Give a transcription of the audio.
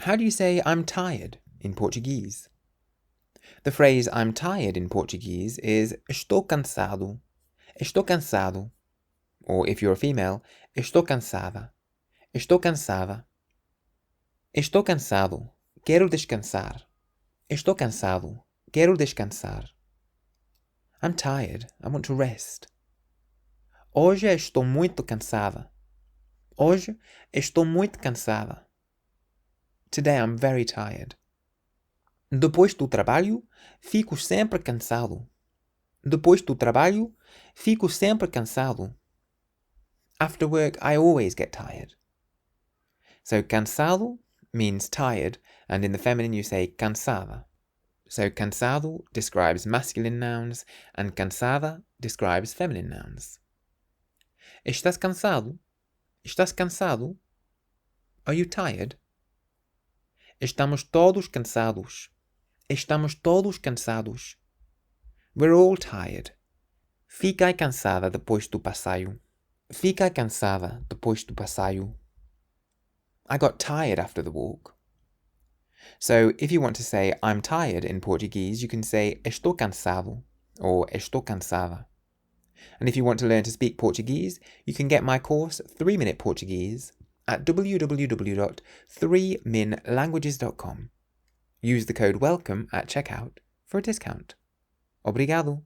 How do you say I'm tired in Portuguese? The phrase I'm tired in Portuguese is estou cansado. Estou cansado. Or if you're a female, estou cansada. Estou cansada. Estou cansado. Quero descansar. Estou cansado. Quero descansar. I'm tired. I want to rest. Hoje estou muito cansada. Hoje estou muito cansada. Today I'm very tired. Depois do trabalho, fico sempre cansado. Depois do trabalho, fico sempre cansado. After work, I always get tired. So cansado means tired, and in the feminine you say cansada. So cansado describes masculine nouns, and cansada describes feminine nouns. Estás cansado? Estás cansado? Are you tired? Estamos todos cansados. Estamos todos cansados. We're all tired. Fiquei cansada depois do passeio. Fiquei cansada depois do passeio. I got tired after the walk. So if you want to say I'm tired in Portuguese, you can say estou cansado or estou cansada. And if you want to learn to speak Portuguese, you can get my course 3-Minute Portuguese at www.3minlanguages.com. Use the code WELCOME at checkout for a discount. Obrigado.